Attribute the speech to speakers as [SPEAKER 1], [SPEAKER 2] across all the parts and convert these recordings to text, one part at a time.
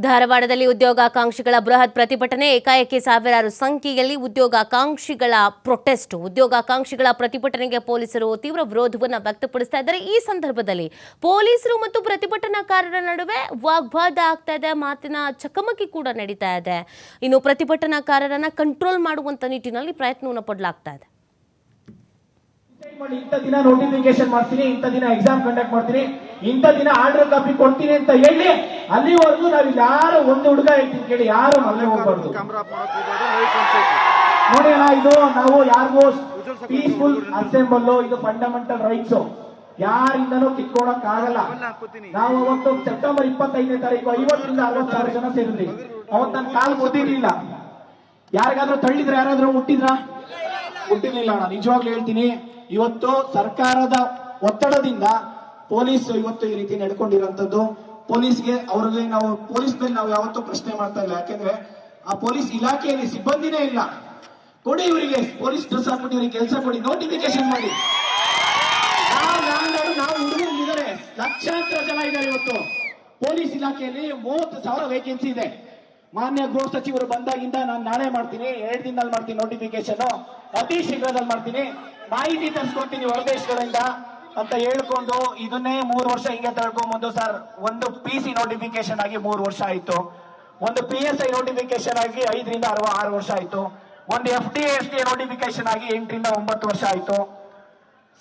[SPEAKER 1] ಧಾರವಾಡದಲ್ಲಿ ಉದ್ಯೋಗಾಕಾಂಕ್ಷಿಗಳ ಬೃಹತ್ ಪ್ರತಿಭಟನೆ. ಏಕಾಏಕಿ ಸಾವಿರಾರು ಸಂಖ್ಯೆಯಲ್ಲಿ ಉದ್ಯೋಗಾಕಾಂಕ್ಷಿಗಳ ಪ್ರೊಟೆಸ್ಟ್. ಉದ್ಯೋಗಾಕಾಂಕ್ಷಿಗಳ ಪ್ರತಿಭಟನೆಗೆ ಪೊಲೀಸರು ತೀವ್ರ ವಿರೋಧವನ್ನು ವ್ಯಕ್ತಪಡಿಸ್ತಾ ಇದ್ದಾರೆ. ಈ ಸಂದರ್ಭದಲ್ಲಿ ಪೊಲೀಸರು ಮತ್ತು ಪ್ರತಿಭಟನಾಕಾರರ ನಡುವೆ ವಾಗ್ವಾದ ಆಗ್ತಾ ಇದೆ, ಮಾತಿನ ಚಕಮಕಿ ಕೂಡ ನಡೀತಾ ಇದೆ. ಇನ್ನು ಪ್ರತಿಭಟನಾಕಾರರನ್ನ ಕಂಟ್ರೋಲ್ ಮಾಡುವಂತ ನಿಟ್ಟಿನಲ್ಲಿ ಪ್ರಯತ್ನವನ್ನು ಪಡಲಾಗ್ತಾ ಇದೆ.
[SPEAKER 2] ಇಂಥ ದಿನ ನೋಟಿಫಿಕೇಶನ್ ಮಾಡ್ತೀನಿ, ಇಂಥ ದಿನ ಎಕ್ಸಾಮ್ ಕಂಡಕ್ಟ್ ಮಾಡ್ತೀನಿ, ಇಂಥ ದಿನ ಆರ್ಡರ್ ಕಾಪಿ ಕೊಡ್ತೀನಿ ಅಂತ ಹೇಳಿ ಅಲ್ಲಿವರೆಗೂ ನಾವು ಯಾರು ಒಂದು ಹುಡುಗ ಹೇಳ್ತೀನಿ ಕೇಳಿ, ಯಾರು ಮಲ್ಲೆ ಹೋಗ್ಬಾರ್ದು ನೋಡಿ ಅಣ್ಣ. ಇದು ನಾವು ಯಾರಿಗೂ ಪೀಸ್ಫುಲ್ ಅಸೆಂಬಲ್, ಇದು ಫಂಡಮೆಂಟಲ್ ರೈಟ್ಸ್, ಯಾರಿಂದನೂ ಕಿತ್ಕೊಳಕ್ ಆಗಲ್ಲ. ನಾವು ಅವತ್ತು ಸೆಪ್ಟೆಂಬರ್ 25ನೇ ತಾರೀಕು 50ರಿಂದ 60,000 ಜನ ಸೇರಿದ್ರಿ. ಅವತ್ತು ನನ್ನ ಕಾಲು ಮುದ್ದಿರ್ಲಿಲ್ಲ. ಯಾರಿಗಾದ್ರೂ ತಳ್ಳಿದ್ರೆ ಯಾರಾದ್ರೂ ಮುಟ್ಟಿರ್ಲಿಲ್ಲ ಅಣ್ಣ, ನಿಜವಾಗ್ಲೂ ಹೇಳ್ತೀನಿ. ಇವತ್ತು ಸರ್ಕಾರದ ಒತ್ತಡದಿಂದ ಪೊಲೀಸ್ ಇವತ್ತು ಈ ರೀತಿ ನಡ್ಕೊಂಡಿರುವಂತದ್ದು. ಪೊಲೀಸ್ಗೆ ಅವ್ರಿಗೆ ನಾವು ಪೊಲೀಸ್ ಮೇಲೆ ನಾವು ಯಾವತ್ತೂ ಪ್ರಶ್ನೆ ಮಾಡ್ತಾ ಇಲ್ಲ. ಯಾಕೆಂದ್ರೆ ಆ ಪೊಲೀಸ್ ಇಲಾಖೆಯಲ್ಲಿ ಸಿಬ್ಬಂದಿನೇ ಇಲ್ಲ. ಕೊಡಿ ಇವರಿಗೆ ಪೊಲೀಸ್ ಡ್ರೆಸ್ ಹಾಕ್ಬಿಟ್ಟು ಇವರಿಗೆ ಕೆಲಸ ಕೊಡಿ, ನೋಟಿಫಿಕೇಶನ್ ಮಾಡಿ. ನಾವು ಹುಡುಗರು ಇದ್ದಾರೆ, ಲಕ್ಷಾಂತರ ಜನ ಇದ್ದಾರೆ. ಇವತ್ತು ಪೊಲೀಸ್ ಇಲಾಖೆಯಲ್ಲಿ 30,000 ವೇಕೆನ್ಸಿ ಇದೆ. ಮಾನ್ಯ ಗೃಹ ಸಚಿವರು ಬಂದಾಗಿಂದ ನಾನು ನಾಳೆ ಮಾಡ್ತೀನಿ, 2 ದಿನದಲ್ಲಿ ಮಾಡ್ತೀನಿ ನೋಟಿಫಿಕೇಶನ್, ಅತಿ ಶೀಘ್ರದಲ್ಲಿ ಮಾಡ್ತೀನಿ, ಮಾಹಿತಿ ತರಿಸ್ಕೊಡ್ತೀನಿ ಹೊರದೇಶಗಳಿಂದ ಅಂತ ಹೇಳ್ಕೊಂಡು ಇದನ್ನೇ 3 ವರ್ಷ ಹಿಂಗೆ ತಳ್ಕೊಂಬಂದು ಸರ್, ಒಂದು PC ನೋಟಿಫಿಕೇಶನ್ ಆಗಿ 3 ವರ್ಷ ಆಯ್ತು, ಒಂದು PSI ನೋಟಿಫಿಕೇಶನ್ ಆಗಿ 5ರಿಂದ 6 ವರ್ಷ ಆಯ್ತು, ಒಂದು FDA ನೋಟಿಫಿಕೇಶನ್ ಆಗಿ 8ರಿಂದ 9 ವರ್ಷ ಆಯ್ತು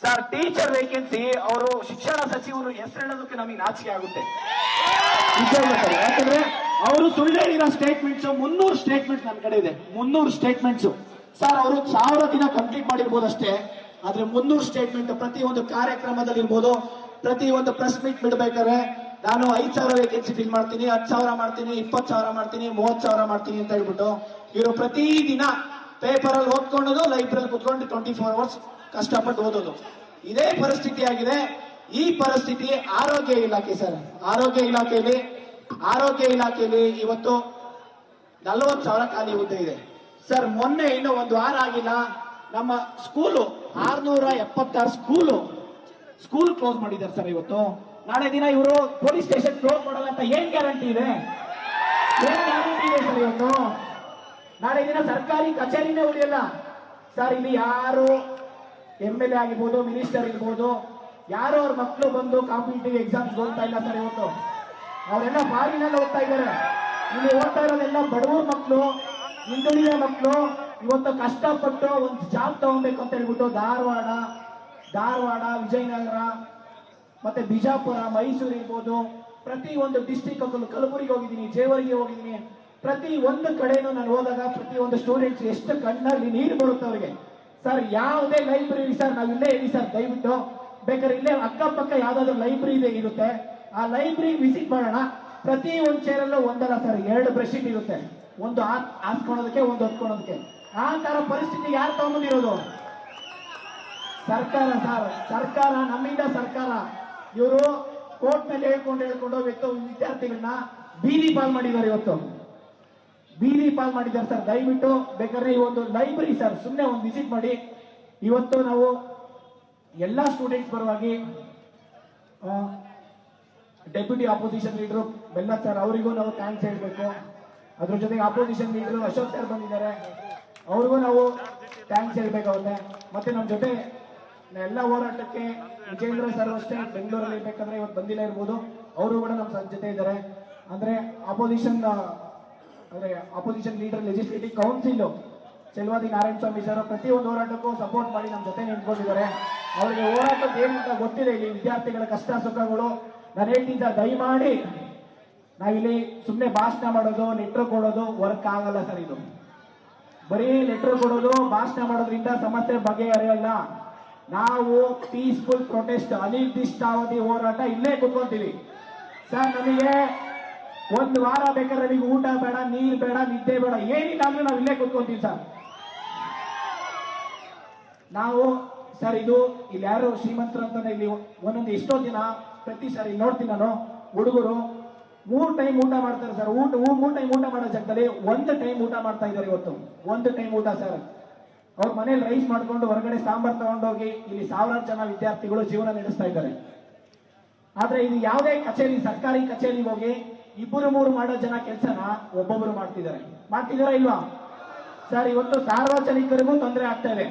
[SPEAKER 2] ಸರ್. ಟೀಚರ್ ವೇಕೆನ್ಸಿ ಅವರು ಶಿಕ್ಷಣ ಸಚಿವರು ಹೆಸರು ಹೇಳೋದಕ್ಕೆ ನಮಗೆ ನಾಚಿಕೆ ಆಗುತ್ತೆ. ಯಾಕಂದ್ರೆ ಅವರು ಸುಳ್ಳು ಹೇಳಿರೋ ಸ್ಟೇಟ್ಮೆಂಟ್ಸ್ 300 ಸ್ಟೇಟ್ಮೆಂಟ್ಸ್ ನನ್ನ ಕಡೆ ಇದೆ. 300 ಸ್ಟೇಟ್ಮೆಂಟ್ಸ್ ಸರ್. ಅವರು 1000 ದಿನ ಕಂಪ್ಲೀಟ್ ಮಾಡಿರ್ಬೋದು ಅಷ್ಟೇ, ಆದ್ರೆ 300 ಸ್ಟೇಟ್ಮೆಂಟ್ ಪ್ರತಿ ಒಂದು ಕಾರ್ಯಕ್ರಮದಲ್ಲಿ ಇರ್ಬೋದು, ಪ್ರತಿ ಒಂದು ಪ್ರೆಸ್ ಮೀಟ್ ಬಿಡ್ಬೇಕಾದ್ರೆ ನಾನು 5,000 ವೇಕೆನ್ಸಿ ಫಿಲ್ ಮಾಡ್ತೀನಿ, 10,000 ಮಾಡ್ತೀನಿ, 20,000 ಮಾಡ್ತೀನಿ, 30,000 ಮಾಡ್ತೀನಿ ಅಂತ ಹೇಳ್ಬಿಟ್ಟು ಇವರು ಪ್ರತಿ ದಿನ ಪೇಪರ್ ಅಲ್ಲಿ ಓದ್ಕೊಳ್ಳೋದು, ಲೈಬ್ರರಿ ಕುತ್ಕೊಂಡು 24 ಅವರ್ಸ್ ಕಷ್ಟಪಟ್ಟು ಓದೋದು. ಇದೇ ಪರಿಸ್ಥಿತಿ ಆಗಿದೆ. ಈ ಪರಿಸ್ಥಿತಿ ಆರೋಗ್ಯ ಇಲಾಖೆ ಸರ್. ಆರೋಗ್ಯ ಇಲಾಖೆಯಲ್ಲಿ ಇವತ್ತು 40,000 ಖಾಲಿ ಹುದ್ದೆ ಇದೆ ಸರ್. ಮೊನ್ನೆ ಇನ್ನು 1 ವಾರ ಆಗಿಲ್ಲ, ನಮ್ಮ ಸ್ಕೂಲು 676 ಸ್ಕೂಲ್ ಕ್ಲೋಸ್ ಮಾಡಿದ್ದಾರೆ ಸರ್. ಇವತ್ತು ನಾಳೆ ದಿನ ಇವರು ಪೊಲೀಸ್ ಸ್ಟೇಷನ್ ಕ್ಲೋಸ್ ಮಾಡಲ್ಲ ಅಂತ ಏನ್ ಗ್ಯಾರಂಟಿ ಇದೆ? ಸರ್ ಇವತ್ತು ನಾಳೆ ದಿನ ಸರ್ಕಾರಿ ಕಚೇರಿನೇ ಉಳಿಯಲ್ಲ ಸರ್. ಇಲ್ಲಿ ಯಾರು MLA ಆಗಿರ್ಬೋದು, ಮಿನಿಸ್ಟರ್ ಇರ್ಬೋದು, ಯಾರು ಅವ್ರ ಮಕ್ಕಳು ಬಂದು ಕಾಂಪಿಟೇಟಿವ್ ಎಕ್ಸಾಮ್ಸ್ ಓದ್ತಾ ಇಲ್ಲ ಸರ್. ಇವತ್ತು ಅವರೆಲ್ಲ ಫಾರಿನಲ್ಲಿ ಓದ್ತಾ ಇದ್ದಾರೆ. ಇಲ್ಲಿ ಓದ್ತಾ ಇರೋದೆಲ್ಲ ಬಡವರ ಮಕ್ಕಳು, ಹಿಂದುಳಿದ ಮಕ್ಕಳು. ಇವತ್ತು ಕಷ್ಟಪಟ್ಟು ಒಂದು ಜಾಬ್ ತಗೊಬೇಕು ಅಂತ ಹೇಳ್ಬಿಟ್ಟು ಧಾರವಾಡ, ವಿಜಯನಗರ, ಮತ್ತೆ ಬಿಜಾಪುರ, ಮೈಸೂರು ಇರ್ಬೋದು, ಪ್ರತಿ ಒಂದು ಡಿಸ್ಟಿಕ್, ಕಲಬುರಗಿ ಹೋಗಿದ್ದೀನಿ, ಜೇವರ್ಗಿ ಹೋಗಿದ್ದೀನಿ. ಪ್ರತಿ ಒಂದು ಕಡೆನೂ ನಾನು ಹೋದಾಗ ಪ್ರತಿ ಒಂದು ಸ್ಟೂಡೆಂಟ್ಸ್ ಎಷ್ಟು ಕಣ್ಣಲ್ಲಿ ನೀರು ಬರುತ್ತೆ ಅವರಿಗೆ ಸರ್. ಯಾವುದೇ ಲೈಬ್ರರಿ ಸರ್, ನಾವು ಇಲ್ಲೇ ಇರಿ ಸರ್, ದಯವಿಟ್ಟು ಬೇಕಾದ್ರೆ ಇಲ್ಲೇ ಅಕ್ಕಪಕ್ಕ ಯಾವ್ದಾದ್ರು ಲೈಬ್ರರಿ ಇರುತ್ತೆ, ಆ ಲೈಬ್ರರಿ ವಿಸಿಟ್ ಮಾಡೋಣ. ಪ್ರತಿ ಒಂದು ಚೇರಲ್ಲೂ ಒಂದಲ್ಲ ಸರ್, 2 ಬ್ರಷ್ಶೀಟ್ ಇರುತ್ತೆ, ಒಂದು ಹಾಸ್ಕೊಳೋದಕ್ಕೆ, ಒಂದು ಹೊತ್ಕೊಳೋದಕ್ಕೆ. ಆ ತರ ಪರಿಸ್ಥಿತಿ ಯಾರು ತಗೊಂಡಿರೋದು? ಸರ್ಕಾರ ಸರ್. ಸರ್ಕಾರ, ನಮ್ಮಿಂದ ಸರ್ಕಾರ. ಇವರು ಕೋರ್ಟ್ ಮೇಲೆ ಹೇಳ್ಕೊಂಡು ವಿದ್ಯಾರ್ಥಿಗಳನ್ನ ಬೀದಿ ಪಾಲ್ ಮಾಡಿದ್ದಾರೆ. ಇವತ್ತು ಬೀದಿ ಪಾಲ್ ಮಾಡಿದ್ದಾರೆ ಸರ್. ದಯವಿಟ್ಟು ಬೇಕಾದ್ರೆ ಈ ಒಂದು ಲೈಬ್ರರಿ ಸರ್ ಸುಮ್ಮನೆ ಒಂದು ವಿಸಿಟ್ ಮಾಡಿ. ಇವತ್ತು ನಾವು ಎಲ್ಲಾ ಸ್ಟೂಡೆಂಟ್ಸ್ ಪರವಾಗಿ ಡೆಪ್ಯೂಟಿ ಆಪೋಸಿಷನ್ ಲೀಡರ್ ಬೆಲ್ಲತ್ ಸರ್ ಅವರಿಗೂ ನಾವು ಥ್ಯಾಂಕ್ಸ್ ಹೇಳ್ಬೇಕು. ಅದ್ರ ಜೊತೆಗೆ ಆಪೋಸಿಷನ್ ಲೀಡರ್ ಅಶೋಕ್ ಸರ್ ಬಂದಿದ್ದಾರೆ, ಅವ್ರಿಗೂ ನಾವು ಥ್ಯಾಂಕ್ಸ್ ಹೇಳ್ಬೇಕಾಗುತ್ತೆ. ಮತ್ತೆ ನಮ್ಮ ಜೊತೆ ಎಲ್ಲ ಹೋರಾಟಕ್ಕೆ ವಿಜೇಂದ್ರ ಸರ್ ಅಷ್ಟೇ ಬೆಂಗಳೂರಲ್ಲಿ ಇರ್ಬೇಕಂದ್ರೆ ಇವತ್ತು ಬಂದಿಲ್ಲ ಇರ್ಬೋದು, ಅವರು ಕೂಡ ನಮ್ಮ ಜೊತೆ ಇದ್ದಾರೆ. ಅಂದ್ರೆ opposition leader legislative council Chaluvadi Narayana Swamy sir ಪ್ರತಿಯೊಂದು ಹೋರಾಟಕ್ಕೂ ಸಪೋರ್ಟ್ ಮಾಡಿ ನಮ್ಮ ಜೊತೆ ನಿಂತ್ಕೊಂಡಿದ್ದಾರೆ. ಅವರಿಗೆ ಹೋರಾಟಕ್ಕೆ ಏನಂತ ಗೊತ್ತಿದೆ, ಇಲ್ಲಿ ವಿದ್ಯಾರ್ಥಿಗಳ ಕಷ್ಟ ಸುಖಗಳು. ನಾನು ಹೇಳ್ತೀನಿ ಸರ್, ದಯಮಾಡಿ ನಾವಿಲ್ಲಿ ಸುಮ್ಮನೆ ಭಾಷಣ ಮಾಡೋದು, ಲೆಟರ್ ಕೊಡೋದು ವರ್ಕ್ ಆಗಲ್ಲ ಸರ್. ಇದು ಬರೀ ಲೆಟರ್ ಕೊಡೋದು, ಭಾಷಣ ಮಾಡೋದ್ರಿಂದ ಸಮಸ್ಯೆ ಬಗೆಹರಿಯಲ್ಲ. ನಾವು ಪೀಸ್ಫುಲ್ ಪ್ರೊಟೆಸ್ಟ್, ಅನಿರ್ದಿಷ್ಟಾವಧಿ ಹೋರಾಟ ಇಲ್ಲೇ ಕುತ್ಕೊಂತೀವಿ ಸರ್. ನಮಗೆ 1 ವಾರ ಬೇಕಾದ್ರೆ ನಿಮಗೆ ಊಟ ಬೇಡ, ನೀರು ಬೇಡ, ನಿದ್ದೆ ಬೇಡ, ಏನಿಲ್ಲ ಅಂದ್ರೆ ನಾವು ಇಲ್ಲೇ ಕುತ್ಕೊಂತೀವಿ ಸರ್. ನಾವು ಸರ್ ಇಲ್ಲಿ ಯಾರು ಶ್ರೀಮಂತರು ಅಂತಾನೆ ಇಲ್ಲಿ ಒಂದೊಂದು ಎಷ್ಟೋ ದಿನ ಪ್ರತಿ ಸಾರಿ ನೋಡ್ತೀನಿ ನಾನು, ಹುಡುಗರು 3 ಟೈಮ್ ಊಟ ಮಾಡ್ತಾರೆ ಸರ್. 3 ಟೈಮ್ ಊಟ ಮಾಡೋ ಜಾಗದಲ್ಲಿ 1 ಟೈಮ್ ಊಟ ಮಾಡ್ತಾ ಇದ್ದಾರೆ. ಇವತ್ತು 1 ಟೈಮ್ ಊಟ ಸರ್. ಅವ್ರ ಮನೇಲಿ ರೈಸ್ ಮಾಡ್ಕೊಂಡು ಹೊರಗಡೆ ಸಾಂಬಾರ್ ತಗೊಂಡೋಗಿ ಇಲ್ಲಿ ಸಾವಿರಾರು ಜನ ವಿದ್ಯಾರ್ಥಿಗಳು ಜೀವನ ನಡೆಸ್ತಾ ಇದ್ದಾರೆ. ಆದ್ರೆ ಇದು ಯಾವುದೇ ಕಚೇರಿ, ಸರ್ಕಾರಿ ಕಚೇರಿಗೆ ಹೋಗಿ ಇಬ್ಬರು ಮೂರು ಮಾಡೋ ಜನ ಕೆಲಸನ ಒಬ್ಬೊಬ್ಬರು ಮಾಡ್ತಿದಾರಾ ಇಲ್ವಾ ಸರ್? ಇವತ್ತು ಸಾರ್ವಜನಿಕರಿಗೂ ತೊಂದರೆ ಆಗ್ತಾ ಇದೆ,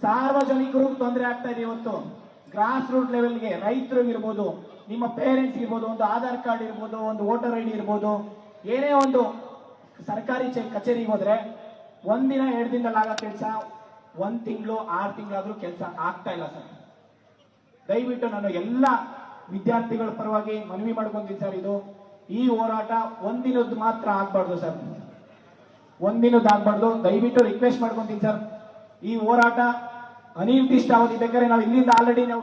[SPEAKER 2] ಸಾರ್ವಜನಿಕರಿಗೂ ತೊಂದರೆ ಆಗ್ತಾ ಇದೆ. ಇವತ್ತು ಗ್ರಾಸ್ ರೂಟ್ ಲೆವೆಲ್ಗೆ ರೈತರಿಗೆ ಇರ್ಬೋದು, ನಿಮ್ಮ ಪೇರೆಂಟ್ಸ್ ಇರ್ಬೋದು, ಒಂದು ಆಧಾರ್ ಕಾರ್ಡ್ ಇರ್ಬೋದು, ಒಂದು ವೋಟರ್ ಐಡಿ ಇರ್ಬೋದು, ಏನೇ ಒಂದು ಸರ್ಕಾರಿ ಕಚೇರಿಗೆ ಹೋದ್ರೆ ಒಂದಿನ 2 ದಿನದಲ್ಲಿ ಆಗೋ ಕೆಲಸ 1 ತಿಂಗಳು 6 ತಿಂಗಳಾದ್ರೂ ಕೆಲಸ ಆಗ್ತಾ ಇಲ್ಲ ಸರ್. ದಯವಿಟ್ಟು ನಾನು ಎಲ್ಲ ವಿದ್ಯಾರ್ಥಿಗಳ ಪರವಾಗಿ ಮನವಿ ಮಾಡ್ಕೊಂತೀನಿ ಸರ್, ಈ ಹೋರಾಟ ಒಂದಿನದ್ದು ಮಾತ್ರ ಆಗ್ಬಾರ್ದು ಸರ್, ಒಂದಿನದ್ದು ಆಗ್ಬಾರ್ದು. ದಯವಿಟ್ಟು ರಿಕ್ವೆಸ್ಟ್ ಮಾಡ್ಕೊಂತೀನಿ ಸರ್, ಈ ಹೋರಾಟ ಅನಿರ್ದಿಷ್ಟ ಅವಧಿ ಬೇಕಾದ್ರೆ ನಾವು ಇಲ್ಲಿಂದ ಆಲ್ರೆಡಿ ನಾವು